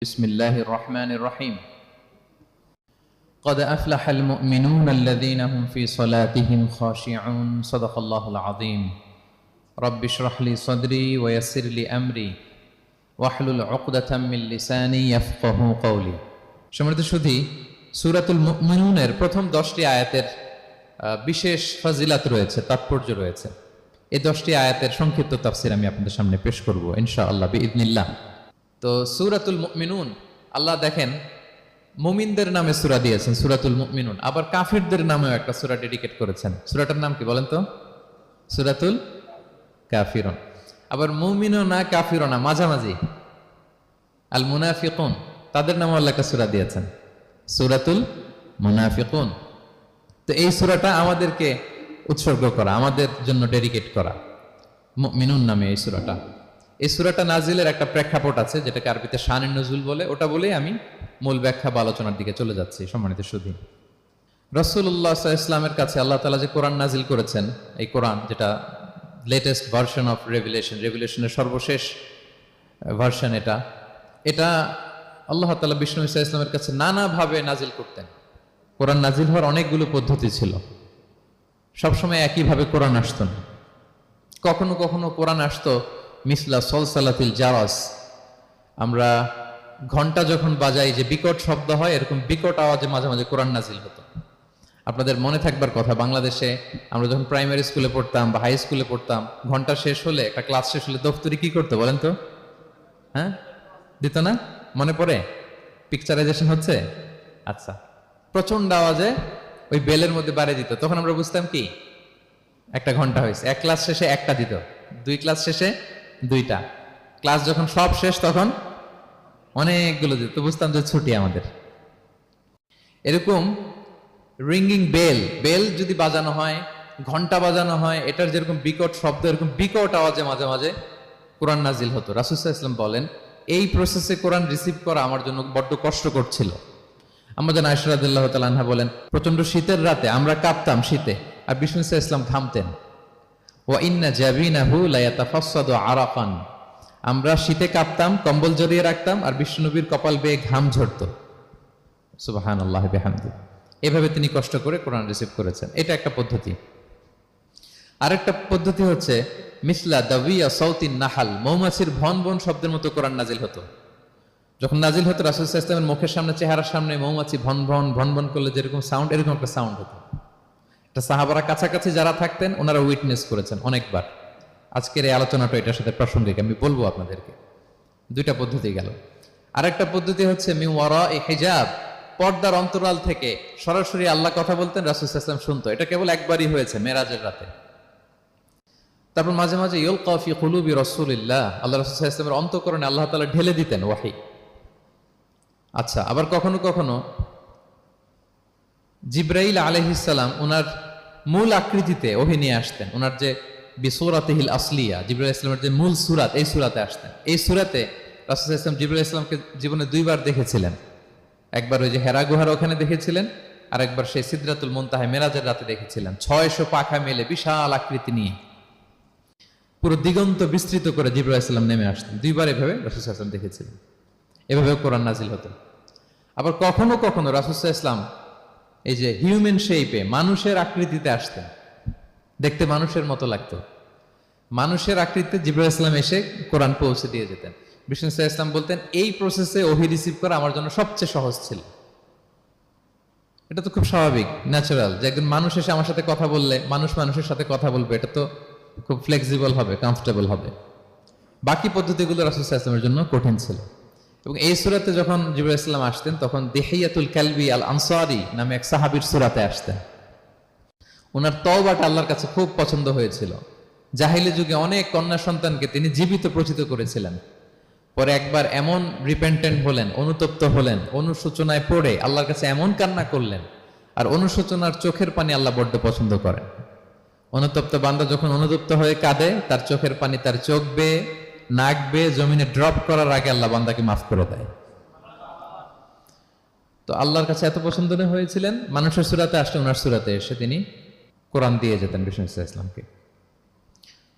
بسم الله الرحمن الرحيم قد أفلح المؤمنون الذين هم في صلاتهم خاشعون صدق الله العظيم رب اشرح لي صدري ويسر لي أمري واحلل عقدة من لساني يفقهوا قولي সম্মানিত সুধী সূরাতুল মুমিনুনের প্রথম 10টি আয়াতের বিশেষ ফজিলত রয়েছে, তাৎপর্য রয়েছে। এই 10টি আয়াতের সংক্ষিপ্ত তাফসীর আমি আপনাদের সামনে পেশ করব ইনশাআল্লাহ বিইذنিল্লাহ। তো সূরাতুল মুমিনুন, আল্লাহ দেখেন মুমিনদের নামে সূরা দিয়েছেন সূরাতুল মুমিনুন, আবার কাফিরদের নামেও একটা সূরা ডেডিকেট করেছেন। সূরাটার নাম কি বলেন তো? সূরাতুল কাফিরুন। আবার মুমিনুনা কাফিরুনা মাঝামাঝি আল মুনাফিকুন, তাদের নামে আল্লাহ একটা সূরা দিয়েছেন সূরাতুল মুনাফিকুন। তো এই সূরাটা আমাদেরকে উৎসর্গ করা, আমাদের জন্য ডেডিকেট করা, মুমিনুন নামে এই সূরাটা। এই সূরাটা নাজিলের একটা প্রেক্ষাপট আছে, যেটাকে আরবিতে শানুন নুজুল বলে। ওটা বলেই আমি মূল ব্যাখ্যা বা আলোচনার দিকে চলে যাচ্ছি। সম্মানিত সুধী, রাসূলুল্লাহ সাল্লাল্লাহু আলাইহি ওয়াসাল্লামের কাছে আল্লাহ তাআলা যে কোরআন নাজিল করেছেন, এই কোরআন যেটা লেটেস্ট ভার্সন অফ রেভিলেশনের সর্বশেষ ভার্সন, এটা আল্লাহ তাআলা বিষ্ণু ঈসা ইসলামের কাছে নানাভাবে নাজিল করতেন। কোরআন নাজিল হওয়ার অনেকগুলো পদ্ধতি ছিল, সবসময় একইভাবে কোরআন আসতো না। কখনো কখনো কোরআন আসতো মিসলা সলসালাতিল জারাস, আমরা ঘন্টা যখন বাজাই যে বিকট শব্দ হয়, এরকম বিকট আওয়াজে মাঝে মাঝে কোরআন নাজিল হতো। আপনাদের মনে থাকবার কথা, বাংলাদেশে আমরা যখন প্রাইমারি স্কুলে পড়তাম বা হাই স্কুলে পড়তাম, ঘন্টা শেষ হলে, একটা ক্লাস শেষ হলে দফতরি কি করতো বলেন তো? হ্যাঁ, দিত না? মনে পড়ে? পিকচারাইজেশন হচ্ছে? আচ্ছা, প্রচন্ড আওয়াজে ওই বেলের মধ্যে বাড়িয়ে দিত। তখন আমরা বুঝতাম কি একটা ঘন্টা হয়েছে। এক ক্লাস শেষে একটা দিত, 2 ক্লাস শেষে 2টা, ক্লাস যখন সব শেষ তখন অনেকগুলো দিত, তো বুঝতাম যে ছুটি আমাদের। এরকম রিঙ্গিং বেল যদি বাজানো হয়, ঘন্টা বাজানো হয়, এটার যেরকম বিকট শব্দ, এরকম বিকট আওয়াজে মাঝে মাঝে কোরআন নাজিল হতো। রাসূল সাল্লাল্লাহু আলাইহি ওয়াসাল্লাম বলেন, এই প্রসেসে কোরআন রিসিভ করা আমার জন্য বড্ড কষ্টকর ছিল। আমাদের আয়েশা রাদিয়াল্লাহু তাআলা আনহা বলেন, প্রচন্ড শীতের রাতে আমরা কাঁপতাম শীতে, আর বিষ্ণু সাল্লাল্লাহু আলাইহি ওয়াসাল্লাম ঘামতেন। ওয়া ইন্না জাবিনাহু লা ইয়াতাফাসসাদু আরাকান, আমরা শীতে কাঁপতাম, কম্বল জড়িয়ে রাখতাম, আর বিষ্ণুনবীর কপাল বেয়ে ঘাম ঝরতো। সুবহানাল্লাহ বিহামদি। এভাবে তিনি কষ্ট করে কোরআন রিসিভ করেছেন। এটা একটা পদ্ধতি। আরেকটা পদ্ধতি হচ্ছে মিসলা দাবিয়া সাউতিন নাহাল, মৌমাছির ভন ভন শব্দের মতো কোরআন নাজিল হতো। যখন নাজিল হতো, রাসূল সাল্লাল্লাহু আলাইহি ওয়াসাল্লামের মুখের সামনে, চেহারার সামনে মৌমাছি ভন ভন করলে যেরকম সাউন্ড, এরকম একটা সাউন্ড হতো। এটা সাহাবারা কাছাকাছি যারা থাকতেন ওনারা উইটনেস করেছেন অনেকবার। আজকের এই আলোচনাটা এটার সাথে প্রাসঙ্গিক, আমি বলবো আপনাদেরকে। 2টা পদ্ধতি গেল। আরেকটা পদ্ধতি হচ্ছে মিন ওয়ারাই হিজাব, পর্দার অন্তরাল থেকে সরাসরি আল্লাহ কথা বলতেন, রাসূল সাল্লাল্লাহু আলাইহি ওয়াসাল্লাম শুনতো। এটা কেবল একবারই হয়েছে, মেরাজের রাতে। তারপর মাঝে মাঝে ইউলকা ফি কুলুবি রাসূলিল্লাহ, আল্লাহ রাসূল সাল্লাল্লাহু আলাইহি ওয়াসাল্লামের অন্তঃকরণে আল্লাহ তাআলা ঢেলে দিতেন ওয়াহী। আচ্ছা, আবার কখনো কখনো জিবরাইল আলাইহিস সালাম ওনার মূল আকৃতিতে ওহী নিয়ে আসতেন। ওনার যে বিসূরাতিহিল আসলিয়া, জিবরাইল আলাইহিস সালামের যে মূল সূরাত, এই সূরাতে আসতেন। এই সূরাতে রাসূল সাল্লাল্লাহু আলাইহি ওয়াসাল্লাম জিবরাইল আলাইহিস সালামকে জীবনে 2বার দেখেছিলেন। একবার ওই যে হেরা গুহার ওখানে দেখেছিলেন, আর একবার সেই সিদরাতুল মুনতাহায় মেরাজের রাতে দেখেছিলেন। 600 পাখা মেলে বিশাল আকৃতি নিয়ে পুরো দিগন্ত বিস্তৃত করে জিবরাইল আলাইহিস সালাম নেমে আসতেন। 2বার এভাবে রাসূল সাল্লাল্লাহু আলাইহি ওয়াসাল্লাম দেখেছিলেন। এভাবে কোরআন নাজিল হতো। আবার কখনো কখনো রাসূল সাল্লাল্লাহু আলাইহি ওয়াসাল্লাম এই যে হিউম্যান শেপে, মানুষের আকৃতিতে আসতেন, দেখতে মানুষের মতো লাগতো। মানুষের আকৃতিতে জিবরাইল আলাইহিস সালাম এসে কোরআন পৌঁছে দিয়ে যেতেন। বিষ্ণু সাল্লাল্লাহু আলাইহি ওয়াসাল্লাম বলতেন, এই প্রসেসে ওহী রিসিভ করা আমার জন্য সবচেয়ে সহজ ছিল। এটা তো খুব স্বাভাবিক, ন্যাচারাল, যে একজন মানুষ এসে আমার সাথে কথা বললে, মানুষ মানুষের সাথে কথা বলবে, এটা তো খুব ফ্লেক্সিবল হবে, কমফোর্টেবল হবে। বাকি পদ্ধতিগুলো রাসূল সাল্লাল্লাহু আলাইহি ওয়াসাল্লামের জন্য কঠিন ছিল। এবং এই সূরাতে যখন জিবরাইল আলাইহিস সালাম আসতেন, তখন দিহিয়াতুল কালবি আল আনসারী নামে এক সাহাবীর সূরাতে আসতেন। ওনার তওবাটা আল্লাহর কাছে খুব পছন্দ হয়েছিল। জাহিলি যুগে অনেক কন্যা সন্তানকে তিনি জীবিত প্রচিত করেছিলেন। পরে একবার এমন রিপেন্টেন্ট হলেন, অনুতপ্ত হলেন, অনুশোচনায় পড়ে আল্লাহর কাছে এমন কান্না করলেন। আর অনুশোচনার চোখের পানি আল্লাহ বড্ড পছন্দ করেন। অনুতপ্ত বান্দা যখন অনুতপ্ত হয়ে কাঁদে, তার চোখের পানি তার চোখ বেয়ে, নাক বেয়ে জমিনে ড্রপ করার আগে আল্লাহ বান্দাকে মাফ করে দেয়। তো আল্লাহর কাছে এত পছন্দ হয়েছিলেন, মানুষের সূরাতে আসলে ওনার সূরাতে এসে তিনি কোরআন দিয়ে যেতেন বিষ্ণু সাল্লাল্লাহু আলাইহি ওয়াসাল্লামকে।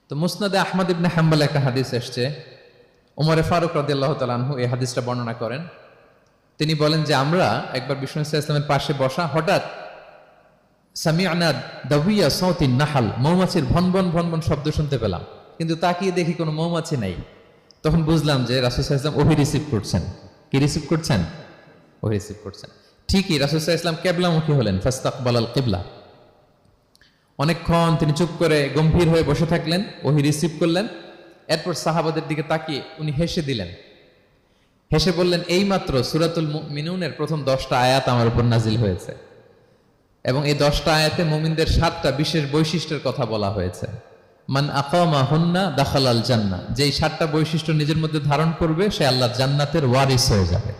তো মুসনাদে আহমদ ইবনে হাম্বল একটা হাদিস এসছে, ওমরে ফারুক রাদিয়াল্লাহু তাআলা আনহু এই হাদিসটা বর্ণনা করেন। তিনি বলেন যে আমরা একবার বিষ্ণু ইসলামের পাশে বসা, হঠাৎ সামি'না দাবিয়া সাউতিন নাহাল, মৌমাছির ভনভন ভনভন শব্দ শুনতে পেলাম, কিন্তু তাকিয়ে দেখি কোনো মৌমাছি নাই। তখন বুঝলাম যে রাসূল সাল্লাল্লাহু আলাইহি ওয়াসাল্লাম ওহী রিসিভ করছেন। কি রিসিভ করছেন? ওহী রিসিভ করছেন। ঠিকই রাসূল সাল্লাল্লাহু আলাইহি ওয়াসাল্লাম কিবলামুখী হলেন, ফাস্তাকবালাল কিবলা। অনেকক্ষণ তিনি চুপ করে গম্ভীর হয়ে বসে থাকলেন, ওহী রিসিভ করলেন। এরপর সাহাবাদের দিকে তাকিয়ে উনি হেসে দিলেন। হেসে বললেন, এইমাত্র সূরাতুল মুমিনুনের প্রথম 10টা আয়াত আমার উপর নাজিল হয়েছে, এবং এই 10টা আয়াতে মুমিনদের 7টা বিশেষ বৈশিষ্ট্যের কথা বলা হয়েছে। মান আকামা হুন্না দাখালাল জান্নাহ, যেই 7টা বৈশিষ্ট্য নিজের মধ্যে ধারণ করবে সে আল্লাহর জান্নাতের ওয়ারিস হয়ে যাবে।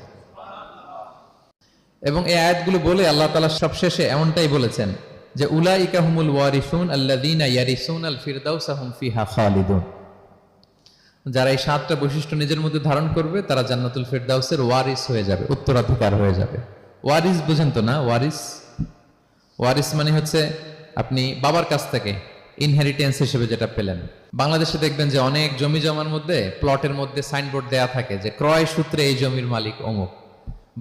এবং এই আয়াতগুলো বলে আল্লাহ তাআলা সবশেষে এমনটাই বলেছেন যে উলাইকা হুমুল ওয়ারিসুন আল্লাযীনা ইয়ারিসুনাল ফিরদাউসা হুম ফিহা খালিদুন। যারা এই 7টা বৈশিষ্ট্য নিজের মধ্যে ধারণ করবে তারা জান্নাতুল ফিরদাউসের ওয়ারিস হয়ে যাবে, উত্তরাধিকার হয়ে যাবে। ওয়ারিস বুঝেন তো না? ওয়ারিস মানে হচ্ছে আপনি বাবার কাছ থেকে ইনহেরিটেন্স হিসেবে যেটা পেলেন। বাংলাদেশে দেখবেন যে অনেক জমি জমার মধ্যে প্লটের মধ্যে সাইনবোর্ড দেয়া থাকে যে ক্রয় সূত্রে এই জমির মালিক অমুক,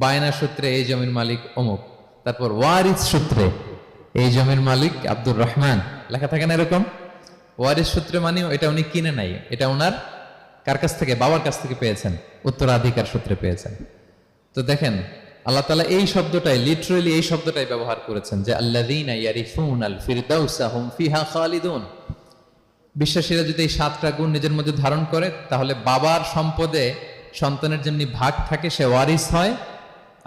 বায়না সূত্রে এই জমির মালিক অমুক, তারপর ওয়ারিস সূত্রে এই জমির মালিক আব্দুর রহমান, লেখা থাকে না এরকম? ওয়ারিস সূত্রে মানে এটা উনি কিনে নাই, এটা ওনার কার কাছ থেকে? বাবার কাছ থেকে পেয়েছেন, উত্তরাধিকার সূত্রে পেয়েছেন। তো দেখেন আল্লাহ তাআলা এই শব্দটাই, লিটারালি এই শব্দটাই ব্যবহার করেছেন যে আল্লাযীনা ইয়ারিসুনাল ফিরদাউসা হুম ফিহা খালিদুন। বিশ্বাসীরা যদি এই 7টা গুণ নিজের মধ্যে ধারণ করে তাহলে বাবার সম্পদে সন্তানের যেমনি ভাগ থাকে সে ওয়ারিস হয়,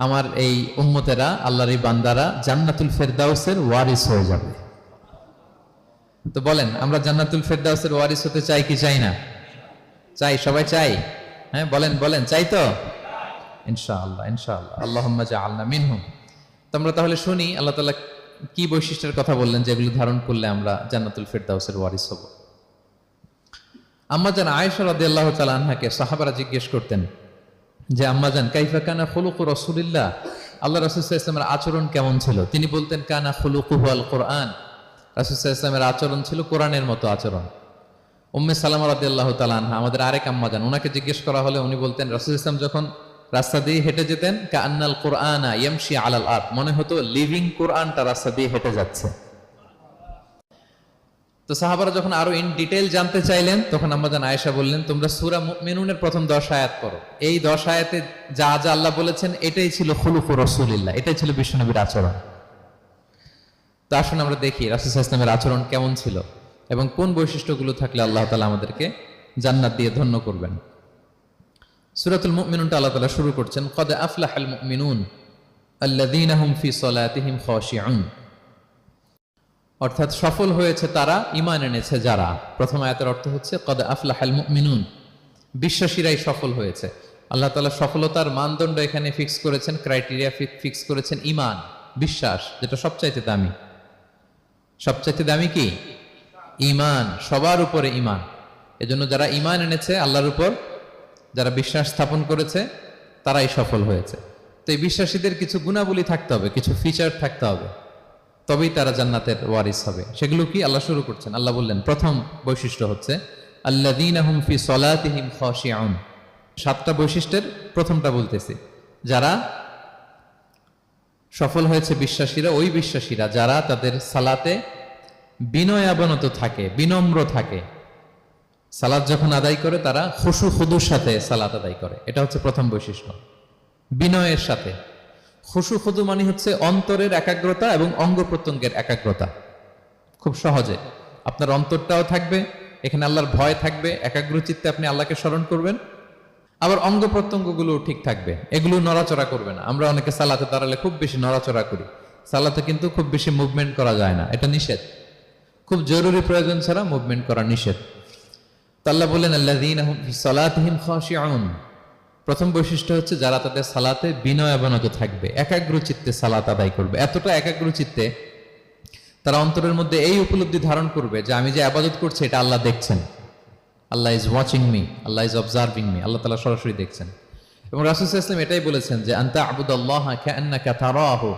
আমার এই উম্মতেরা, আল্লাহর এই বান্দারা জান্নাতুল ফিরদাউসের ওয়ারিস হয়ে যাবে। তো বলেন আমরা জান্নাতুল ফিরদাউসের ওয়ারিস হতে চাই কি চাই না? চাই, সবাই চাই। হ্যাঁ বলেন বলেন, চাই তো? ইনশাআল্লাহ ইনশাআল্লাহ, আল্লাহুম্মা জাআলনা মিনহুম। তো আমরা তাহলে শুনি আল্লাহ তাআলা কি বৈশিষ্ট্যের কথা বললেন যেগুলো ধারণ করলে আমরা জান্নাতুল ফিরদাউসের ওয়ারিস হব। আম্মা জান আয়েশা রাদিয়াল্লাহু তাআলা আনহাকে সাহাবারা জিজ্ঞেস করতেন যে আম্মা জান কাইফা কানা খুলুকু রাসূলিল্লাহ, আল্লাহ রাসূল সাল্লাল্লাহু আলাইহি ওয়াসাল্লামের আচরণ কেমন ছিল? তিনি বলতেন কানা খুলুকুহু আল কুরআন, রাসূল সাল্লাল্লাহু আলাইহি ওয়াসাল্লামের আচরণ ছিল কোরআনের মতো আচরণ। উম্মে সালামা রাদিয়াল্লাহু তাআলা আনহা, আমাদের আরেক আম্মা জান, ওনাকে জিজ্ঞেস করা হলে উনি বলতেন রাসূল সাল্লাল্লাহু আলাইহি ওয়াসাল্লাম যখন রাস্তা দিয়ে হেঁটে যেতেন কাআন্নাল কুরআনা ইয়ামশি আলাল আরদ, মনে হতো লিভিং কোরআনটা রাস্তা দিয়ে হেঁটে যাচ্ছে। তো সাহাবারা যখন আরো ইন ডিটেইল জানতে চাইলেন তখন আম্মা জান আয়েশা বললেন তোমরা সূরা মুমিনুনের প্রথম 10 আয়াত পড়ো, এই 10 আয়াতে যা যা আল্লাহ বলেছেন এটাই ছিল খুলুকু রাসূলিল্লাহ, এটাই ছিল বিশ্বনবীর আচরণ। তো আসুন আমরা দেখি রাসূল সাল্লাল্লাহু আলাইহি ওয়াসাল্লামের আচরণ কেমন ছিল এবং কোন বৈশিষ্ট্যগুলো থাকলে আল্লাহ তাআলা আমাদেরকে জান্নাত দিয়ে ধন্য করবেন। সূরাতুল মুমিনুনটা আল্লাহ তাআলা শুরু করছেন ক্বাদ আফলাহাল মুমিনুন আল্লাযীনা হুম ফি সালাতিহিম খাশিউন, অর্থাৎ সফল হয়েছে তারা, ঈমান এনেছে যারা। প্রথম আয়াতের অর্থ হচ্ছে ক্বাদ আফলাহাল মুমিনুন, বিশ্বাসীরাই সফল হয়েছে। আল্লাহ তাআলা সফলতার মানদণ্ড এখানে ফিক্স করেছেন, ক্রাইটেরিয়া ফিক্স করেছেন ঈমান, বিশ্বাস, যেটা সবচাইতে দামি। সবচাইতে দামি কি? ঈমান, সবার উপরে ঈমান। এজন্য যারা ঈমান এনেছে আল্লাহর উপর, যারা বিশ্বাস স্থাপন করেছে তারাই সফল হয়েছে। তো এই বিশ্বাসীদের কিছু গুণাবলী থাকতে হবে, কিছু ফিচার থাকতে হবে, তবেই তারা জান্নাতের ওয়ারিস হবে। সেগুলো কি আল্লাহ শুরু করছেন। আল্লাহ বললেন প্রথম বৈশিষ্ট্য হচ্ছে আল্লাযীনা হুম ফি সালাতিহিম খাশিউন। 7টা বৈশিষ্ট্যের প্রথমটা বলতেছি, যারা সফল হয়েছে বিশ্বাসীরা, ওই বিশ্বাসীরা যারা তাদের সালাতে বিনয়াবনত থাকে, বিনম্র থাকে। সালাত যখন আদায় করে তারা খুশু খুদুর সাথে সালাত আদায় করে, এটা হচ্ছে প্রথম বৈশিষ্ট্য। বিনয়ের সাথে। খুশু খুদু মানে হচ্ছে অন্তরের একাগ্রতা এবং অঙ্গ প্রত্যঙ্গের একাগ্রতা। খুব সহজে আপনার অন্তরটাও থাকবে, এখানে আল্লাহর ভয় থাকবে, একাগ্র চিত্তে আপনি আল্লাহকে স্মরণ করবেন, আবার অঙ্গ প্রত্যঙ্গগুলো ঠিক থাকবে, এগুলো নড়াচড়া করবে না। আমরা অনেকে সালাতে দাঁড়ালে খুব বেশি নড়াচড়া করি, সালাতে কিন্তু খুব বেশি মুভমেন্ট করা যায় না, এটা নিষেধ। খুব জরুরি প্রয়োজন ছাড়া মুভমেন্ট করা নিষেধ। আল্লাহ বলেন আল্লাযীনা হুম ফি সালাতিহিম খাশিউন, প্রথম বৈশিষ্ট্য হচ্ছে যারা তাদের সালাতে বিনয়াবনত থাকবে, একাগ্র চিত্তে সালাত আদায় করবে। এতটা একাগ্র চিত্তে তারা অন্তরের মধ্যে এই উপলব্ধি ধারণ করবে যে আমি যে ইবাদত করছি এটা আল্লাহ দেখছেন, Allah is watching me, Allah is observing me, Allah তাআলা সরাসরি দেখছেন। এবং রাসূল সাল্লাল্লাহু আলাইহি ওয়াসাল্লাম এটাই বলেছেন যে আনতা আবুদাল্লাহা কাআন্নাকা তারাহু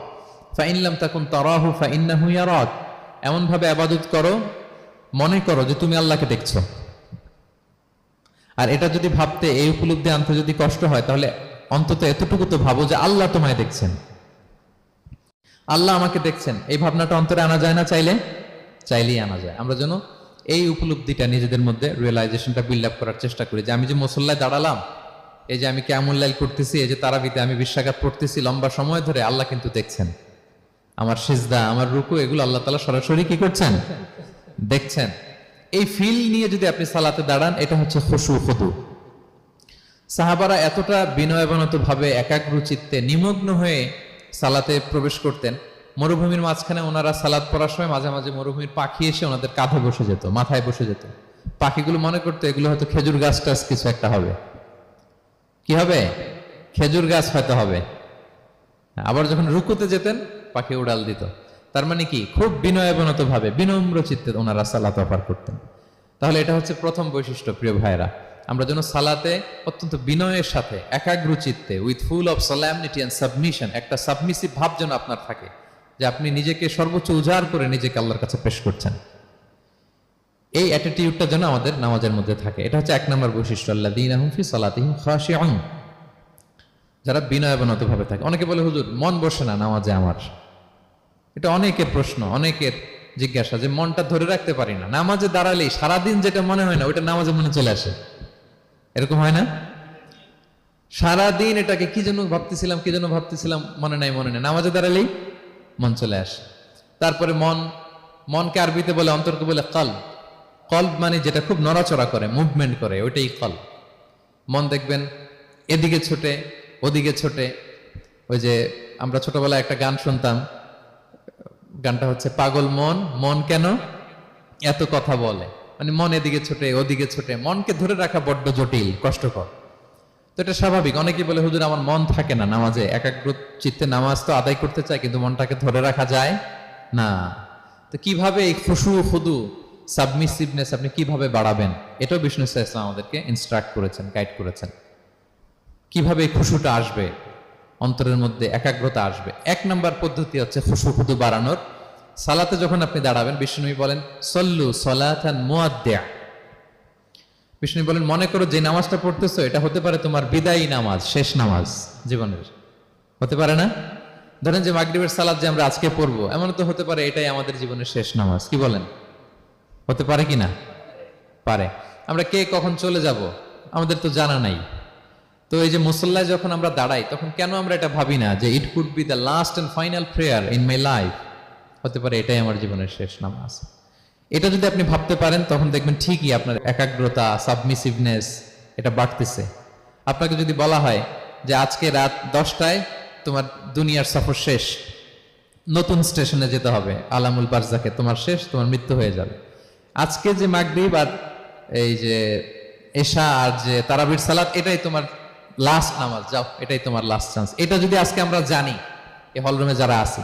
ফাইন লাম তাকুন তারাহু ফাইন্নাহু ইয়ারাক, এমন ভাবে ইবাদত করো মনে করো যে তুমি আল্লাহকে দেখছো। আর এটা যদি ভাবতে, এই উপলব্ধি আনতে যদি কষ্ট হয়, তাহলে অন্তত এতটুকু তো ভাবো যে আল্লাহ তোমায় দেখছেন, আল্লাহ আমাকে দেখছেন। এই ভাবনাটা অন্তরে আনা যায় না? চাইলেই আনা যায়। আমরা যেন এই উপলব্ধিটা নিজেদের মধ্যে, রিয়েলাইজেশনটা বিল্ড আপ করার চেষ্টা করি যে আমি যে মুসল্লায় দাঁড়ালাম, এই যে আমি কিয়ামুল লাইল করতেছি, এই যে তারাবিতে আমি বিশ্বকাপ পড়তেছি লম্বা সময় ধরে, আল্লাহ কিন্তু দেখছেন। আমার সিজদা, আমার রুকু, এগুলো আল্লাহ তাআলা সরাসরি কি করছেন? দেখছেন। এই ফিল নিয়ে যদি আপনি সালাতে দাঁড়ান, এটা হচ্ছে খুশু খুদু। সাহাবারা এতটা বিনয়াবনত ভাবে একাগ্র চিত্তে নিমগ্ন হয়ে সালাতে প্রবেশ করতেন, মরুভূমির মাঝখানে ওনারা সালাত পড়ার সময় মাঝে মাঝে মরুভূমির পাখি এসে ওনাদের কাঁধে বসে যেত, মাথায় বসে যেত। পাখিগুলো মনে করতো এগুলো হয়তো খেজুর গাছ টাছ কিছু একটা হবে। কি হবে? খেজুর গাছ হয়তো হবে। আবার যখন রুকুতে যেতেন, পাখি উড়াল দিত। তার মানে কি, খুব বিনয়াবনত ভাবে, বিনম্র চিত্তে ওনারা সালাত অফার করতেন। তাহলে এটা হচ্ছে প্রথম বৈশিষ্ট্য। প্রিয় ভাইরা, আমরা যেন সালাতে অত্যন্ত বিনয়ের সাথে, একাগ্র চিত্তে, with full of solemnity and submission, একটা সাবমিসিভ ভাব যেন আপনার থাকে, যে আপনি নিজেকে সর্বোচ্চ উজাড় করে নিজেকে আল্লাহর কাছে পেশ করছেন। এই অ্যাটিটিউডটা যেন আমাদের নামাজের মধ্যে থাকে। এটা হচ্ছে 1 নম্বর বৈশিষ্ট্য, আল্লাযীনা হুম ফি সালাতিহিম খাশিউন, যারা বিনয়াবনত ভাবে থাকে। অনেকে বলে, হুজুর মন বসে না নামাজে আমার। এটা অনেকের প্রশ্ন, অনেকের জিজ্ঞাসা, যে মনটা ধরে রাখতে পারি না, নামাজে দাঁড়ালেই সারাদিন যেটা মনে হয় না ওইটা নামাজে মনে চলে আসে। এরকম হয় না? সারাদিন এটাকে কি যেন ভাবতেছিলাম মনে নাই, নামাজে দাঁড়ালেই মন চলে আসে। তারপরে মনকে আরবিতে বলে, অন্তরকে বলে কলব। কলব মানে যেটা খুব নড়াচড়া করে, মুভমেন্ট করে, ওইটাই কলব। মন দেখবেন এদিকে ছোটে, ওদিকে ছোটে। ওই যে আমরা ছোটবেলায় একটা গান শুনতাম, গানটা হচ্ছে পাগল মন, মন কেন এত কথা বলে। মানে মন এদিকে ছোটে, ওদিকে ছোটে, মনকে ধরে রাখা বড্ড জটিল, কষ্টকর। তো এটা স্বাভাবিক। অনেকেই বলে, হুজুর আমার মন থাকে না নামাজে, একাগ্র চিত্তে নামাজ তো আদায় করতে চাই, কিন্তু মনটাকে ধরে রাখা যায় না। তো কিভাবে এই খুশু খুদু, সাবমিসিভনেস আপনি কিভাবে বাড়াবেন, এটাও বিষ্ণু সাল্লাল্লাহু আলাইহি ওয়াসাল্লাম আমাদেরকে ইনস্ট্রাক্ট করেছেন, গাইড করেছেন। কিভাবে এই খুশুটা আসবে, অন্তরের মধ্যে একাগ্রতা আসবে। 1 নম্বর পদ্ধতি হচ্ছে খুশু খুদু বাড়ানোর। সালাতে যখন আপনি দাঁড়াবেন, বিষ্ণু বলেন সল্লু সলাতান মুআদ্দিয়া। বিষ্ণু বলেন, মনে করো যে নামাজটা পড়তেছো এটা হতে পারে তোমার বিদায়ী নামাজ, শেষ নামাজ জীবনের। হতে পারে না? ধরেন যে মাগরিবের সালাত যে আমরা আজকে পড়বো, এমন তো হতে পারে এটাই আমাদের জীবনের শেষ নামাজ। কি বলেন? হতে পারে কি না? পারে। আমরা কে কখন চলে যাব আমাদের তো জানা নাই। তো এই যে মুসল্লায় যখন আমরা দাঁড়াই, তখন কেন আমরা এটা ভাবি না যে it could be the last and final prayer in my life? হতে পারে এটাই আমার জীবনের শেষ নামাজ। এটা যদি আপনি ভাবতে পারেন, তখন দেখবেন ঠিকই আপনার একাগ্রতা, সাবমিসিভনেস এটা বাড়তেছে। আপনাকে যদি বলা হয় যে আজকে রাত 10টায় তোমার দুনিয়ার সফর শেষ, নতুন স্টেশনে যেতে হবে, আলামুল বারজাকে, তোমার শেষ, তোমার মৃত্যু হয়ে যাবে। আজকে যে মাগরিব আর এই যে এশা আর যে তারাবির সালাত, এটাই তোমার লাস্ট নামাজ, যাও এটাই তোমার লাস্ট চান্স। এটা যদি আজকে আমরা জানি, এই হলরুমে যারা আছি,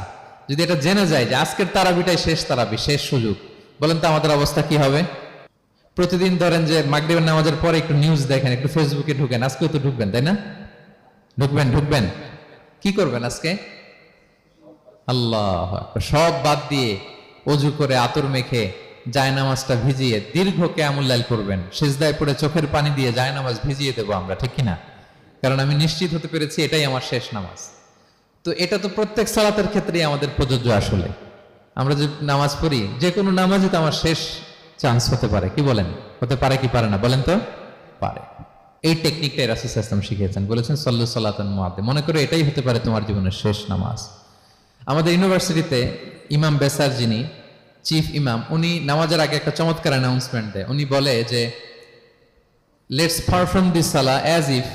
যদি এটা জেনে যায় যে আজকের তারাবিটাই শেষ তারাবি, শেষ সুযোগ, বলেন তো আমাদের অবস্থা কি হবে? প্রতিদিন ধরেন যে মাগরিবের নামাজের পরে একটু নিউজ দেখেন, একটু ফেসবুকে ঢুকেন, আজকেও তো ঢুকবেন, তাই না? ঢুকবেন। কি করবেন আজকে? আল্লাহ আকবার, সব বাদ দিয়ে অজু করে আতর মেখে জায়নামাজটা ভিজিয়ে দীর্ঘ কিয়ামুল লাইল করবেন। সিজদায় পড়ে চোখের পানি দিয়ে জায়নামাজ ভিজিয়ে দেবো আমরা, ঠিক কিনা? কারণ আমি নিশ্চিত হতে পেরেছি এটাই আমার শেষ নামাজ। তো এটা তো প্রত্যেক সালাতের ক্ষেত্রেই আমাদের প্রযোজ্য। আসলে আমরা যে নামাজ পড়ি, যে কোনো নামাজই তো আমার শেষ চান্স হতে পারে। কি বলেন? হতে পারে কি পারে না? বলেন তো। পারে। এই টেকনিকটাই রাসূল সাল্লাল্লাহু আলাইহি ওয়াসাল্লাম শিখিয়েছেন, বলেছেন সল্লু সালাতান মুআদ্দিয়া, মনে করে এটাই হতে পারে তোমার জীবনের শেষ নামাজ। আমাদের ইউনিভার্সিটিতে ইমাম বেসার, যিনি চিফ ইমাম, উনি নামাজের আগে একটা চমৎকার অ্যানাউন্সমেন্ট দেয়। উনি বলে যে লেটস পারফর্ম দিস সালাহ as if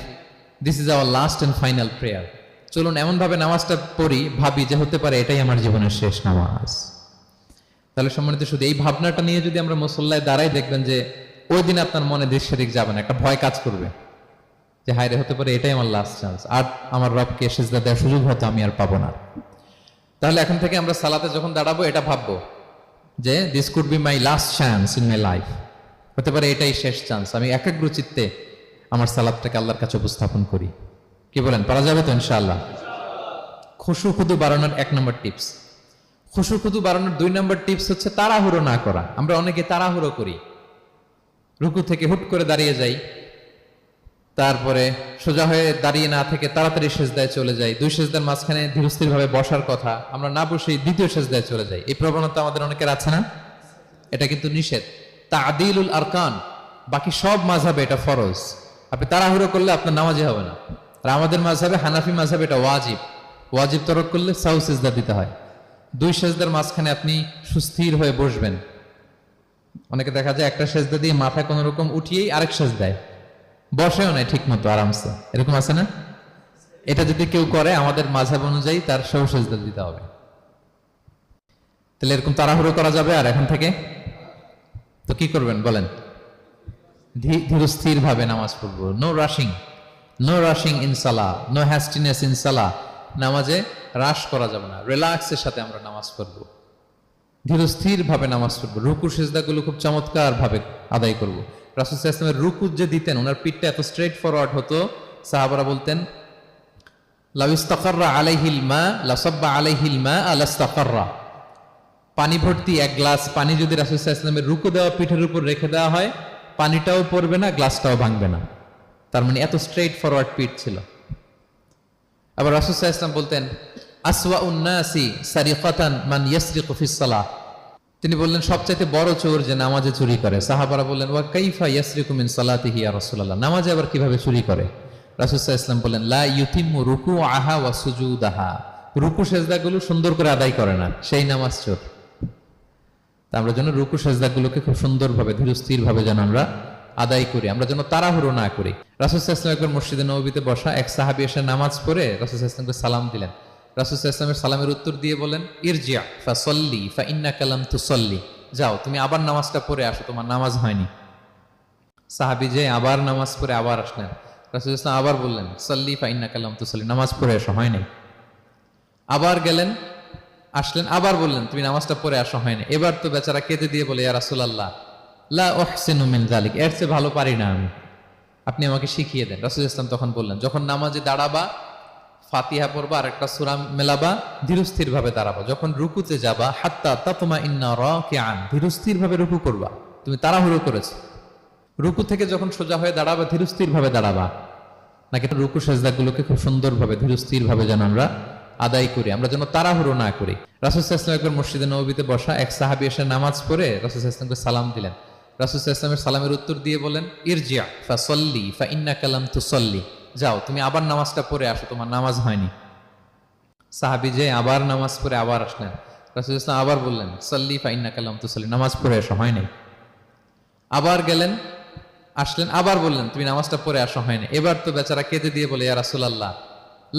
this is our last and final prayer. চলুন এমন ভাবে নামাজটা পড়ি, ভাবি যে হতে পারে এটাই আমার জীবনের শেষ নামাজ। তাহলে সম্মানিত, শুধু এই ভাবনাটা নিয়ে যদি আমরা মুসল্লায় দাঁড়াই, দেখবেন যে ওই দিন আপনার মনে দৃশ্যরিক যাবে না, একটা ভয় কাজ করবে যে হায় রে, হতে পারে এটাই আমার লাস্ট চান্স, আর আমার রবকে সিজদা দেওয়ার সুযোগ হয়তো আমি আর পাবো না। তাহলে এখন থেকে আমরা সালাতে যখন দাঁড়াবো এটা ভাববো যে this could be my last chance in my life, হতে পারে এটাই শেষ চান্স। আমি একাগ্র চিত্তে আমার সালাতটাকে আল্লাহর কাছে উপস্থাপন করি। কি বলেন, পারা যাবে তো ইনশাআল্লাহ? খুশু খুদু বাড়ানোর 1 নম্বর টিপস। খুশু খুদু বাড়ানোর 2 নম্বর টিপস হচ্ছে তাড়াহুড়ো না করা। আমরা অনেকে তাড়াহুড়ো করি, রুকু থেকে হুট করে দাঁড়িয়ে যাই, তারপরে সোজা হয়ে দাঁড়িয়ে না থেকে তাড়াতাড়ি সেজদায় চলে যাই, দুই সেজদার মাঝখানে ধীরস্থির ভাবে বসার কথা, আমরা না বসেই দ্বিতীয় সেজদায় চলে যাই। এই প্রবণতা আমাদের অনেকের আছে না? এটা কিন্তু নিষেধ। তা'দিলুল আরকান, বাকি সব মাযহাবে এটা ফরজ। আপনি তাড়াহুড়ো করলে আপনার নামাজই হবে না। আর আমাদের মাযহাবে, হানাফি মাযহাবে এটা ওয়াজিব। ওয়াজিব তরক করলে সাউ সিজদা দিতে হয়। দুই সেজদার মাঝখানে আপনি সুস্থির হয়ে বসবেন। অনেকে দেখা যায় একটা সেজদা দিয়ে মাথা কোনো রকম উঠিয়েই আরেক সেজদায় বসেও নাই ঠিক মতো আরামসে, এরকম আছে না? এটা যদি কেউ করে আমাদের মাযহাব অনুযায়ী তার সৌ সেজদা দিতে হবে। তাহলে এরকম তাড়াহুড়ো করা যাবে? আর এখন থেকে তো কি করবেন বলেন? ধীরস্থির ভাবে নামাজ পড়বো। No rushing, no rushing in salah, no hastiness in salah. নামাজে রাশ করা যাবে না, রিল্যাক্সের সাথে আমরা নামাজ পড়বো, ধীরস্থির ভাবে নামাজ পড়বো। রুকু সিজদাগুলো খুব চমৎকার ভাবে আদায় করবো। রাসূল সাল্লাল্লাহু আলাইহি ওয়াসাল্লামের রুকু যে দিতেন, ওনার পিঠটা এত স্ট্রেট ফরওয়ার্ড হতো, সাহাবারা বলতেন লাউ ইস্তাকাররা আলাইহিল মা লাসাব্বা আলাইহিল মা আলাস্তাকাররা। পানি ভর্তি এক গ্লাস পানি যদি রাসূল সাল্লাল্লাহু আলাইহি ওয়াসাল্লামের রুকু দেওয়া পিঠের উপর রেখে দেওয়া হয়, পানিটাও পড়বে না, গ্লাসটাও ভাঙবে না। তার মানে এত স্ট্রেট ফরওয়ার্ড পিঠ ছিল। আবার রাসূল সাল্লাল্লাহু আলাইহি ওয়াসাল্লাম বলতেন আসওয়াউন নাসি সারিকাতান মান ইয়াসরিকু ফিস সালাহ। তিনি বললেন সবচাইতে বড় চোর যে নামাজে চুরি করে। সাহাবারা বললেন ওয়া কাইফা ইয়াসরিকু মিন সালাতিহি ইয়া রাসূলুল্লাহ, নামাজে আবার কিভাবে চুরি করে? রাসূল সাল্লাল্লাহু আলাইহি ওয়াসাল্লাম বললেন লা ইউতিম্মু রুকুআহা ওয়া সুজুদাহা, রুকু সেজদাগুলো সুন্দর করে আদায় করে না, সেই নামাজ চোর। তা আমরা যেন রুকু সেজদাগুলোকে খুব সুন্দরভাবে ধীরস্থির ভাবে যেন আমরা আদায় করি, আমরা যেন তাড়াহুড়ো না করি। রাসূল সাল্লাল্লাহু আলাইহি ওয়াসাল্লাম একবার মসজিদে নববীতে বসা এক সাহাবী এসে নামাজ পড়ে রাসূল সাল্লাল্লাহু আলাইহি ওয়াসাল্লামকে সালাম দিলেন। রাসূল সাল্লাল্লাহু আলাইহি ওয়াসাল্লামের সালামের উত্তর দিয়ে বলেন ইরজি' ফাসাল্লি ফাইন্নাকা লাম তুসাল্লি, যাও তুমি আবার নামাজটা পড়ে আসো, তোমার নামাজ হয়নি। সাহাবী যে আবার নামাজ পড়ে আবার আসলেন, রাসূল সাল্লাল্লাহু আলাইহি ওয়াসাল্লাম আবার বললেন সাল্লি ফাইন্নাকা লাম তুসাল্লি, নামাজ পড়ে আসো, হয়নি। আবার গেলেন, আসলেন, আবার বললেন তুমি নামাজটা পড়ে আসো, হয়নি। এবার তো বেচারা কেঁদে দিয়ে বলে ইয়া রাসূলুল্লাহ লা উহসিনু মিন যালিক, এর চেয়ে ভালো পারি না আমি, আপনি আমাকে শিখিয়ে দেন। রাসূল সাল্লাল্লাহু আলাইহি ওয়াসাল্লাম তখন বললেন যখন নামাজে দাঁড়াবা ফাতিহা পড়বা আর একটা সূরা মেলাবা, ধীরস্থির ভাবে দাঁড়াবা। যখন রুকুতে যাবা হাত্তা তাতমাইন্না রাকিআন, ধীরস্থির ভাবে রুকু করবা। তুমি তাড়াহুড়ো করেছো। রুকু থেকে যখন সোজা হয়ে দাঁড়াবা ধীরস্থির ভাবে দাঁড়াবা, নাকি রুকু সেজদাগুলোকে খুব সুন্দরভাবে ধীরস্থির ভাবে যেন আমরা আদায় করি, আমরা যেন তাড়াহুড়ো না করি। রাসূল সাল্লাল্লাহু আলাইহি ওয়াসাল্লাম একবার মসজিদে নববীতে বসা এক সাহাবী এসে নামাজ পড়ে রাসূল সাল্লাল্লাহু আলাইহি ওয়াসাল্লামকে সালাম দিলেন। রাসূল সাল্লাল্লাহু আলাইহি ওয়াসাল্লামের সালামের উত্তর দিয়ে বলেন ইরজি' ফাসাল্লি ফাইন্নাকা লাম তুসাল্লি, যাও তুমি আবার নামাজটা পড়ে আসো, তোমার নামাজ হয়নি। সাহাবী যে আবার নামাজ পড়ে আবার আসলেন, রাসূল সাল্লাল্লাহু আলাইহি ওয়াসাল্লাম আবার বললেন সাল্লি ফাইন্নাকা লাম তুসাল্লি, নামাজ পড়ে আসো, হয়নি। আবার গেলেন, আসলেন, আবার বললেন তুমি নামাজটা পড়ে আসো, হয়নি। এবার তো বেচারা কেঁদে দিয়ে বলে ইয়া রাসূলুল্লাহ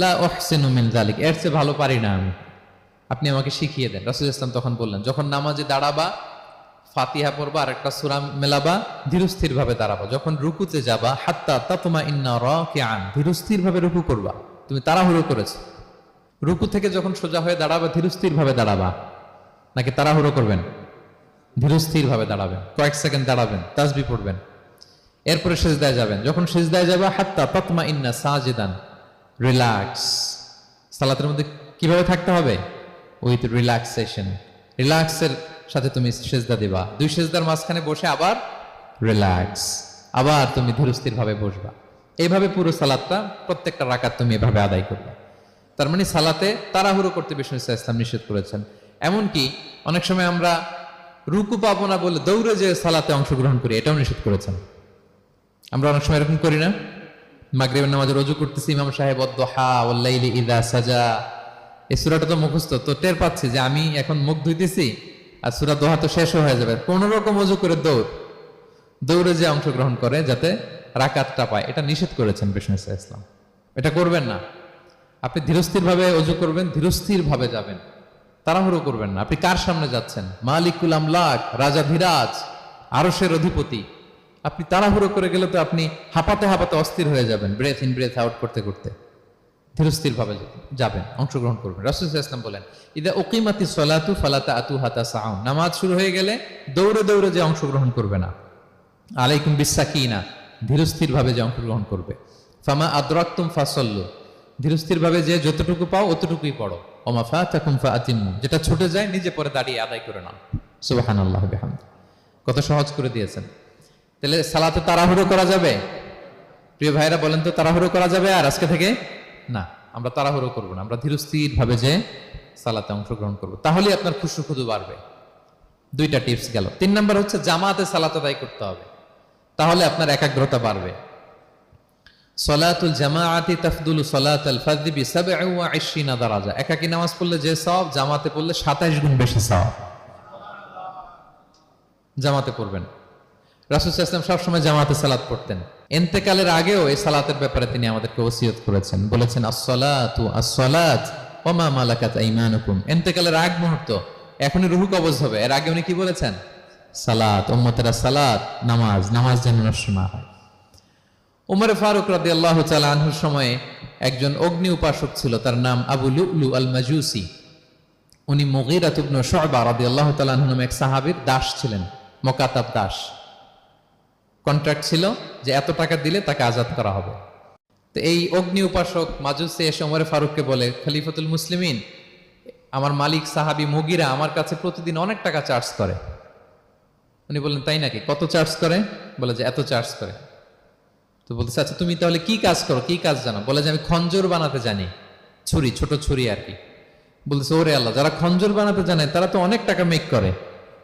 লা উহসিনু মিন যালিক, এর চেয়ে ভালো পারি না আমি, আপনি আমাকে শিখিয়ে দেন। রাসূল সাল্লাল্লাহু আলাইহি ওয়াসাল্লাম তখন বললেন যখন নামাজে দাঁড়াবা ফাতিহা পড়বা আর একটা সূরা মেলাবা, ধীরস্থির ভাবে দাঁড়াবা। যখন রুকুতে যাবা হাত্তা তাতমাইন্না রাকিআন, ধীরস্থির ভাবে রুকু করবা, তুমি তাড়াহুড়ো করেছো। রুকু থেকে যখন সোজা হয়ে দাঁড়াবা ধীরস্থির ভাবে দাঁড়াবা, নাকি তাড়াহুড়ো করবেন? ধীরস্থির ভাবে দাঁড়াবেন, কয়েক সেকেন্ড দাঁড়াবেন, তাসবিহ পড়বেন, এরপরে সিজদায় যাবেন। যখন সিজদায় যাবা হাত্তা তাতমাইন্না সাজিদান, রিল্যাক্স। সালাতের মধ্যে কিভাবে থাকতে হবে? উইথ রিল্যাক্সেশন, রিল্যাক্সের সাথে তুমি সিজদা দিবা। দুই সিজদার মাঝখানে বসে আবার রিল্যাক্স, আবার তুমি ধীরস্থির ভাবে বসবা। এইভাবে পুরো সালাতটা প্রত্যেকটা রাকাত তুমি এভাবে আদায় করবে। তার মানে সালাতে তাড়াহুড়ো করতে বিষ্ণু ইসলাম নিষেধ করেছেন। এমনকি অনেক সময় আমরা রুকু পাবো না বলে দৌড়ে যে সালাতে অংশগ্রহণ করি, এটাও নিষেধ করেছেন। আমরা অনেক সময় এরকম করি না? মাগরিবের নামাজে রুজু করতেছি, ইমাম সাহেব ওয়াদ-দুহা ওয়াল-লাইলি ইযা সাজা, এই সূরাটা তো মুখস্থ, তো টের পাচ্ছি যে আমি এখন মুখ ধুইতেছি আর সূরা দোহা তো শেষ হয়ে যাবে, কোন রকম ওযু করে দৌড়ে যে অংশগ্রহণ করে যাতে রাকাতটা পায়, এটা নিষেধ করেছেন বিষ্ণু ইসলাম। এটা করবেন না। আপনি ধীরস্থির ভাবে ওযু করবেন, ধীরস্থির ভাবে যাবেন, তাড়াহুড়ো করবেন না। আপনি কার সামনে যাচ্ছেন? মালিকুল আমলাক, রাজা ধীরাজ, আরশের অধিপতি। আপনি তাড়াহুড়ো করে গেলে তো আপনি হাঁপাতে হাঁপাতে অস্থির হয়ে যাবেন, ব্রেথ ইন ব্রেথ আউট করতে করতে। ধীরস্থির ভাবে যাবেন, অংশগ্রহণ করবেন। রাসূল সাল্লাল্লাহু আলাইহি ওয়াসাল্লাম বলেন ইদা উকিমাতিস সালাতু ফালা তা'তুহা তাসআউন, নামাজ শুরু হয়ে গেলে দৌড়ে দৌড়ে যে অংশগ্রহণ করবে না। আলাইকুম বিসাকিনা, ধীরস্থির ভাবে যে অংশগ্রহণ করবে। ফামা আদরাকতুম ফাসাল্লু, ধীরস্থির ভাবে যে যতটুকু পাও অতটুকুই পড়ো। ওমা ফাতাকুম ফাআতিমু, যেটা ছুটে যায় নিজে পরে দাঁড়িয়ে আদায় করে নাও। সুবহানাল্লাহ বিহামদি, কত সহজ করে দিয়েছেন। তাহলে সালাতে তাড়াহুড়ো করা যাবে? প্রিয় ভাইরা বলেন তো, তাড়াহুড়ো করা যাবে আর আজকে থেকে? না, আমরা তাড়াহুড়ো করবো না, আমরা ধীরস্থির ভাবে যে সালাতে অংশগ্রহণ করব, তাহলে আপনার খুশু খুদু বাড়বে। দুইটা টিপস গেল। 3 নাম্বার হচ্ছে জামাতে সালাত আদায় করতে হবে, তাহলে আপনার একাগ্রতা বাড়বে। সলাতুল জামাআতি তাফদুলু সলাতাল ফাযি বি 27 দারাজা। একাকী নামাজ পড়লে যে সওয়াব, জামাতে পড়লে 27 গুণ বেশি সওয়াব। জামাতে পড়বেন। রাসূল সাল্লাল্লাহু আলাইহি ওয়াসাল্লাম সবসময় জামাতে সালাত পড়তেন। ইন্তেকালের আগেও এই সালাতের ব্যাপারে তিনি আমাদেরকে ওসিয়ত করেছেন, বলেছেন আসসালাতু আসসালাত ওয়া মা মালাকাত আইমানুকুম। ইন্তেকালের আগ মুহূর্ত, এখনই রূহ কবজ হবে, এর আগে উনি কি বলেছেন? সালাত, উম্মতেরা সালাত, নামাজ, নামাজ যেন নষ্ট না হয়। উমর ফারুক রাদিয়াল্লাহু তাআলা আনহুর সময়ে একজন অগ্নি উপাসক ছিল, তার নাম আবু লুলু আল মাজুসি। উনি মুগীরা ইবনে শুআবা রাদিয়াল্লাহু তাআলা আনহু নামে এক সাহাবীর দাস ছিলেন, মুকাতাব দাস। কন্ট্রাক্ট ছিল যে এত টাকা দিলে তাকে আজাদ করা হবে। তো এই অগ্নি উপাসক মাজুসি এসে ওমর ফারুককে বলে, খলিফাতুল মুসলিমিন, আমার মালিক সাহাবী মুগীরা আমার কাছে প্রতিদিন অনেক টাকা চার্জ করে। উনি বললেন, তাই নাকি? কত চার্জ করে? বলে যে এত চার্জ করে। তো বলতেছে, আচ্ছা তুমি তাহলে কি কাজ করো, কি কাজ জানো? বলে যে আমি খঞ্জর বানাতে জানি, ছুরি, ছোট ছুরি আর কি। বলতেছে, ওরে আল্লাহ, যারা খঞ্জর বানাতে জানে তারা তো অনেক টাকা মেক করে,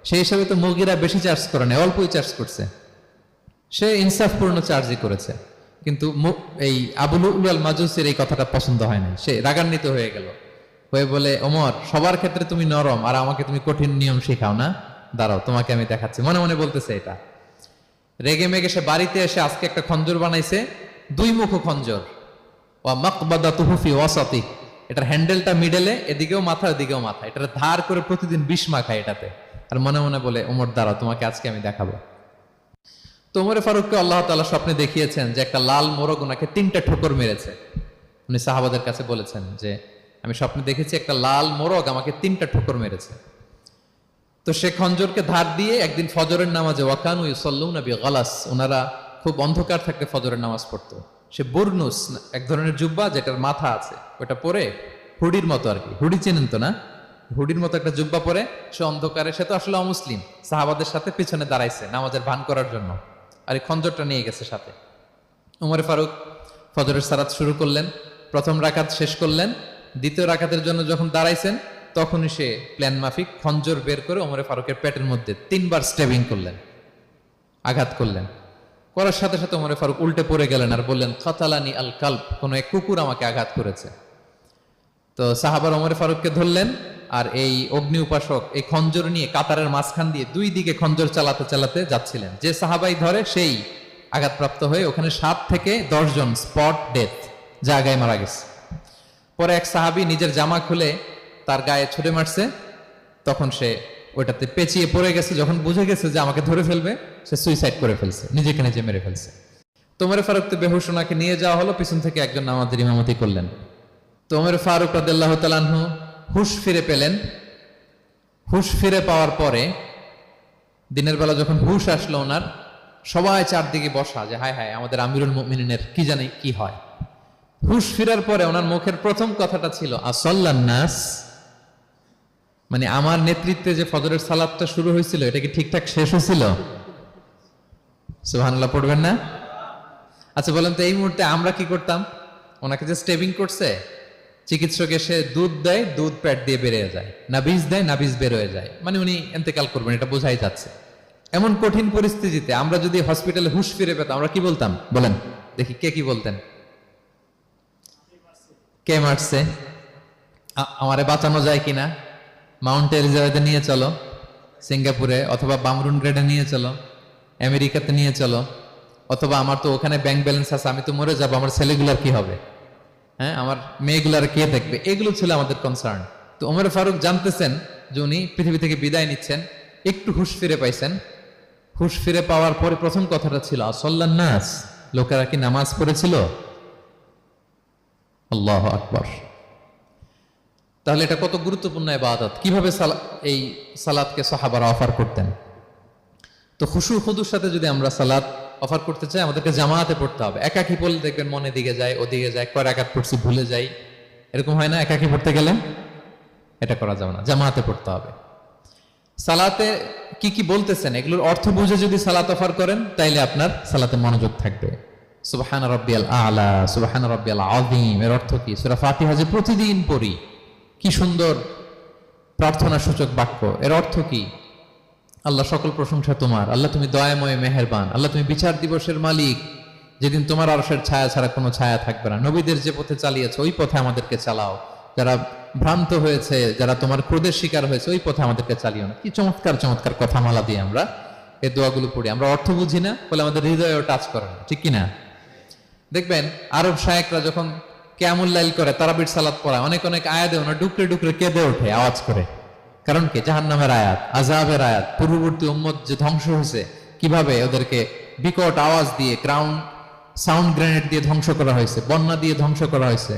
সেই হিসাবে তো মুগীরা বেশি চার্জ করে না, অল্পই চার্জ করছে। সে ইনসাফপূর্ণ চার্জই করেছে, কিন্তু এই আবু লুলু আল মাজুসির এই কথাটা পছন্দ হয় না, সে রাগান্বিত হয়ে গেল, হয়ে বলে, ওমর, সবার ক্ষেত্রে তুমি নরম আর আমাকে তুমি কঠিন নিয়ম শেখাও না, দাঁড়াও তোমাকে আমি দেখাচ্ছি। মনে মনে বলতেছে এটা। রেগে মেগে সে বাড়িতে এসে আজকে একটা খঞ্জর বানাইছে, 2 মুখ খঞ্জর, ওয়া মাকবাদাতুহু ফি ওয়াসাতি। এটার হ্যান্ডেলটা মিডলে, এদিকেও মাথা এদিকেও মাথা, এটা ধার করে প্রতিদিন বিষ মাখায় এটাতে। আর মনে মনে বলে, ওমর দাঁড়াও তোমাকে আজকে আমি দেখাবো। তো ওমর ফারুককে আল্লাহ তাআলা স্বপ্নে দেখিয়েছেন যে একটা লাল মোরগ ওনাকে 3টা ঠোকর মেরেছে। উনি সাহাবাদের কাছে বলেছেন যে আমি স্বপ্নে দেখেছি একটা লাল মোরগ আমাকে 3টা ঠোকর মেরেছে। তো সে খঞ্জরকে ধার দিয়ে একদিন ফজরের নামাজে, ওয়াকানু ইউসাল্লুনা বিগালাস, ওনারা খুব অন্ধকার থাকতে ফজরের নামাজ পড়তো। সে বুরনুস, এক ধরনের জুব্বা যেটার মাথা আছে, ওটা পরে হুডির মতো আর কি, হুডি চেনেন তো না? হুডির মতো একটা জুব্বা পরে সে অন্ধকারে, সে তো আসলে অমুসলিম, সাহাবাদের সাথে পিছনে দাঁড়াইছে নামাজের ভান করার জন্য, আর এই খঞ্জরটা নিয়ে গেছে সাথে। ওমর ফারুক ফজরের সালাত শুরু করলেন, প্রথম রাকাত শেষ করলেন, দ্বিতীয় রাকাতের জন্য যখন দাঁড়াইছেন তখনই সে প্ল্যান মাফিক খঞ্জর বের করে ওমর ফারুকের পেটের মধ্যে 3 বার স্টেবিং করলেন, আঘাত করলেন। করার সাথে সাথে ওমর ফারুক উল্টে পড়ে গেলেন আর বললেন, কাতালানি আল কালব, কোন এক কুকুর আমাকে আঘাত করেছে। তো সাহাবার ওমর ফারুককে ধরলেন, আর এই অগ্নি উপাসক এই খঞ্জর নিয়ে কাতারের মাঝখান দিয়ে 2 দিকে খঞ্জর চালাতে চালাতে যাচ্ছিলেন। যে সাহাবাই ধরে সেই আঘাতপ্রাপ্ত হয়ে ওখানে 7 থেকে 10 জন স্পট ডেথ, জায়গায় মারা গেছে। পরে এক সাহাবী নিজের জামা খুলে তার গায়ে ছুঁড়ে মারছে, তখন সে ওইটাতে পেঁচিয়ে পড়ে গেছে। যখন বুঝে গেছে যে আমাকে ধরে ফেলবে, সে সুইসাইড করে ফেলছে, নিজেকে নিজে মেরে ফেলছে। তো ওমর ফারুক তো বেহুশ, ওনাকে নিয়ে যাওয়া হলো, পিছন থেকে একজন নামাজের ইমামতি করলেন। তো ওমর ফারুক রাদিয়াল্লাহু তাআলা আনহু হুশ ফিরে পেলেন। হুশ ফিরে পাওয়ার পরে দিনের বেলা যখন হুশ আসলো ওনার, সবাই চারদিকে বসা, যে হায় হায় আমাদের আমিরুল মুমিনিনের কি জানি কি হয়। হুশ ফিরার পরে ওনার মুখের প্রথম কথাটা ছিল আসাল্লান নাস, মানে আমার নেতৃত্বে যে ফজরের সালাতটা শুরু হয়েছিল এটা কি ঠিকঠাক শেষ হয়েছিল? সুবহানাল্লাহ পড়বেন না? আচ্ছা বলেন তো, এই মুহূর্তে আমরা কি করতাম? ওনাকে যে স্টেবিং করছে, চিকিৎসক এসে দুধ দেয়, দুধ পেট দিয়ে বেরিয়ে যায়, নাবিজ দেয়, নাবিজ বের হয়ে যায়, মানে উনি ইন্তেকাল করবেন, এটা বোঝাই যাচ্ছে। এমন কঠিন পরিস্থিতিতে আমরা যদি হসপিটালে হুশ ফিরে পেতাম, আমরা কি বলতাম বলেন দেখি? কে কি বলতেন? কে মারছে? আমারে বাঁচানো যায় কিনা? মাউন্ট এলিজাবেথে নিয়ে চলো, সিঙ্গাপুরে অথবা বামরুন গ্রেডে নিয়ে চলো, আমেরিকাতে নিয়ে চলো, অথবা আমার তো ওখানে ব্যাংক ব্যালেন্স আছে, আমি তো মরে যাবো, আমার ছেলেগুলার কি হবে? হ্যাঁ, আমার মেয়েগুলার কে দেখবে? এগুলো ছিল আমাদের কনসার্ন। তো ওমর ফারুক জানতেছেন যে উনি পৃথিবী থেকে বিদায় নিচ্ছেন, একটু হুশ ফিরে পাইছেন। হুশ ফিরে পাওয়ার পরে প্রথম কথাটা ছিল আসল্লান নাস, লোকেরা কি নামাজ পড়েছিল? আল্লাহু আকবার। তাহলে এটা কত গুরুত্বপূর্ণ ইবাদত। কিভাবে এই সালাতকে সাহাবারা অফার করতেন। তো খুশু খুদুর সাথে যদি আমরা সালাত অফার করতে চাই, আমাদেরকে জামাতে পড়তে হবে। একাকি পড়লে দেখবেন মনে দিকে যায়, ওদিকে যায়, কয় রাকাত পড়ছি ভুলে যাই, এরকম হয় না? একাকি পড়তে গেলে এটা করা যাবে না, জামাতে পড়তে হবে। সালাতে কি কি বলতেছেন এগুলোর অর্থ বুঝে যদি সালাত অফার করেন, তাইলে আপনার সালাতে মনোযোগ থাকবে। সুবহান রাব্বিয়াল আ'লা, সুবহান রাব্বিয়াল আযীম এর অর্থ কি? সূরা ফাতিহা যে প্রতিদিন পড়ি, কি সুন্দর প্রার্থনা সূচক বাক্য। এর অর্থ কি? আল্লাহ সকল প্রশংসা তোমার, আল্লাহ তুমি দয়াময় মেহেরবান, আল্লাহ তুমি বিচার দিবসের মালিক, যেদিন তোমার আরশের ছায়া ছাড়া কোনো ছায়া থাকবে না। নবীদের যে পথে চালিয়েছে ওই পথে আমাদেরকে চালাও, যারা ভ্রান্ত হয়েছে, যারা তোমার ক্রোধের শিকার হয়েছে ওই পথে আমাদেরকে চালিও না। কি চমৎকার চমৎকার কথামালা দিয়ে আমরা এই দোয়াগুলো পড়ি। আমরা অর্থ বুঝি না বলে আমাদের হৃদয়েও টাচ করে না, ঠিক কিনা? দেখবেন আরব শায়েকরা যখন কিয়ামুল লাইল করে, তারাবির সালাত পড়ায়, অনেক অনেক আয়াতে ওনা ডুকরে ডুকরে কেঁদে ওঠে আওয়াজ করে। কারণ কি? জাহান্নামের আয়াত, আযাবের আয়াত, পূর্ববর্তী উম্মত যে ধ্বংস হয়েছে, কিভাবে ওদেরকে বিকট আওয়াজ দিয়ে, গ্রাউন্ড সাউন্ড গ্রেনেড দিয়ে ধ্বংস করা হয়েছে, বন্যা দিয়ে ধ্বংস করা হয়েছে,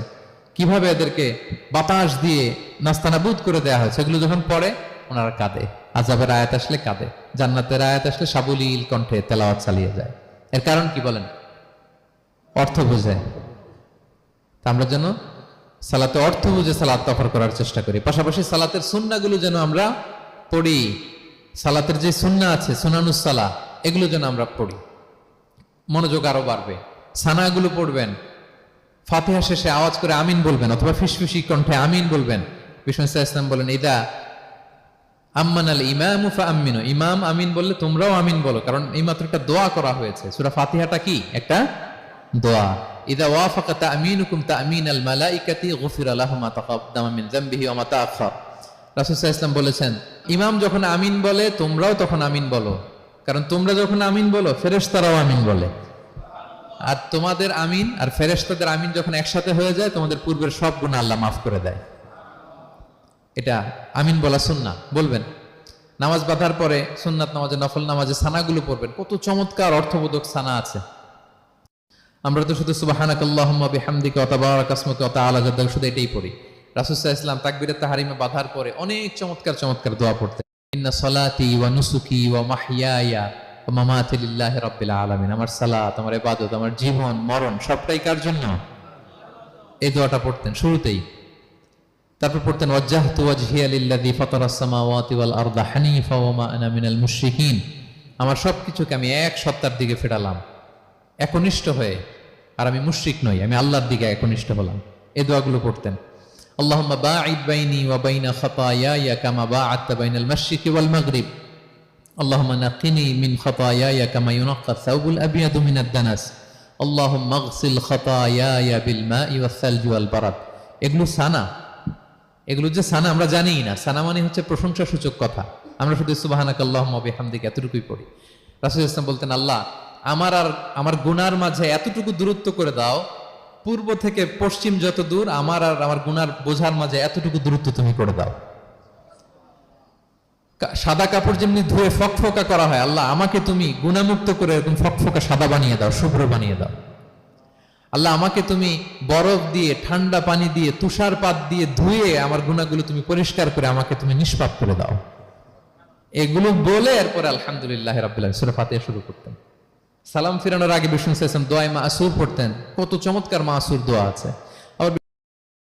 কিভাবে এদেরকে বাতাস দিয়ে নাস্তানাবুদ করে দেয়া হয়েছে, এগুলো যখন পড়ে ওনারা কাঁদে। আযাবের আয়াত আসলে কাঁদে, জান্নাতের আয়াত আসলে সাবলীল কণ্ঠে তেলাওয়াত চালিয়ে যায়। এর কারণ কি বলেন? অর্থ বুঝে। তা আমরা যেন সালাতে অর্থ বুঝে সালাত তফর করার চেষ্টা করি। পাশাপাশি সালাতের সুন্নাহগুলো যেন আমরা পড়ি। সালাতের যে সুন্নাহ আছে, সুনানুস সালাহ, এগুলো যেন আমরা পড়ি, মনোযোগ আরো বাড়বে। সানাগুলো পড়বেন, ফাতিহা শেষে আওয়াজ করে আমিন বলবেন, অথবা ফিসফিসি কণ্ঠে আমিন বলবেন। বিষ্ণু ইসলাম বলেন, ইদা আম্মান আল ইমামু ফাআমিনু, ইমাম আমিন বললে তোমরাও আমিন বলো, কারণ এই মাত্র একটা দোয়া করা হয়েছে। সূরা ফাতিহাটা কি? একটা দোয়া। ইদা ওয়াফাকা তা'মিনুকুম তা'মিনাল মালাইকাতি গুফিরা লাহু মা তাকাদ্দামা মিন যামবিহি ওয়া মা তাআখার। রাসূল সাল্লাল্লাহু আলাইহি ওয়াসাল্লাম বলেছেন, ইমাম যখন আমিন বলে তোমরাও তখন আমিন বলো, কারণ তোমরা যখন আমিন বলো ফেরেশতারাও আমিন বলে। আর তোমাদের আমিন আর ফেরেশতাদের আমিন যখন একসাথে হয়ে যায়, তোমাদের পূর্বের সব গুনাহ আল্লাহ মাফ করে দেয়। এটা আমিন বলা সুন্নাহ, বলবেন। নামাজ বাঁধার পরে সুন্নাত নামাজে, নফল নামাজে সানাগুলো পড়বেন। কত চমৎকার অর্থবোধক সানা আছে। আমরা তো শুধু সুবহানাকাল্লাহুম্মা বিহামদিকা ওয়া তাবারাকা ইসমুকা ওয়া তাআলা জাদ্দুকা শুধু এটাই পড়ি। রাসূল সাল্লাল্লাহু আলাইহি ওয়াসাল্লাম তাকবীরে তাহরিমে বাঁধার পরে অনেক চমৎকার চমৎকার দোয়া পড়তেন। ইন্না সলাতি ওয়া নুসুকি ওয়া মাহইয়ায়া ওয়া মামাতি লিল্লাহি রাব্বিল আলামিন। আমার সালাত, আমার ইবাদত, আমার জীবন মরণ সবটাই কার জন্য? এই দোয়াটা পড়তেন শুরুতেই। তারপর পড়তেন ওয়াজ্জাহতু ওয়াজহিয়া লিল্লাযী ফাতারাস সামাওয়াতি ওয়াল আরদা হানিফা ওয়া মা আনা মিনাল মুশরিকিন। আমার সবকিছুকে আমি এক সত্তার দিকে ফেরালাম, একনিষ্ঠ হয়ে, আর আমি মুশরিক নই, আমি আল্লাহর দিকে একনিষ্ঠ হলাম। এই দোয়াগুলো পড়তেন। আল্লাহুম্মা বাঈদ বাইনি ওয়া বাইনা খাতায়ায়া কামা বাআদতা বাইনাল মাশরিকি ওয়াল মাগরিব। আল্লাহুম্মা নাক্কিনি মিন খাতায়ায়া কামা ইউনাক্কা আস-সাওবুল আবয়াদু মিনাদ দানাস। আল্লাহুম্মা ইগসিল খাতায়ায়া বিল মাই ওয়াস সালজি ওয়াল বারাদ। এগুলো সানা, এগুলো যে সানা আমরা জানিই না। সানা মানে হচ্ছে প্রশংসা সূচক কথা। আমরা শুধু সুবহানাকাল্লাহুম্মা বিহামদিকা এতটুকুই পড়ি। রাসূল সাল্লাল্লাহু আলাইহি ওয়াসাল্লাম বলতেন, আল্লাহ আমার আর আমার গুনার মাঝে এতটুকু দূরত্ব করে দাও, পূর্ব থেকে পশ্চিম যত দূর, আমার আর আমার গুনার বোঝার মাঝে এতটুকু দূরত্ব তুমি করে দাও। সাদা কাপড় যেমনি ধুয়ে ফকফকা করা হয়, আল্লাহ আমাকে তুমি গুনামুক্ত করে এরকম ফকফকা সাদা বানিয়ে দাও, শুভ্র বানিয়ে দাও। আল্লাহ আমাকে তুমি বরফ দিয়ে, ঠান্ডা পানি দিয়ে, তুষারপাত দিয়ে ধুয়ে আমার গুনাহগুলো তুমি পরিষ্কার করে আমাকে তুমি নিষ্পাপ করে দাও। এগুলো বলে এরপরে আলহামদুলিল্লাহ রাব্বিল আলামিন সূরা ফাতিহা শুরু করতেন। সালাম ফিরানোর আগে বিষ্ণু সাল্লাল্লাহু আলাইহি ওয়াসাল্লাম দোয়া মাসুর পড়তেন। কত চমৎকার মাসুর দোয়া আছে।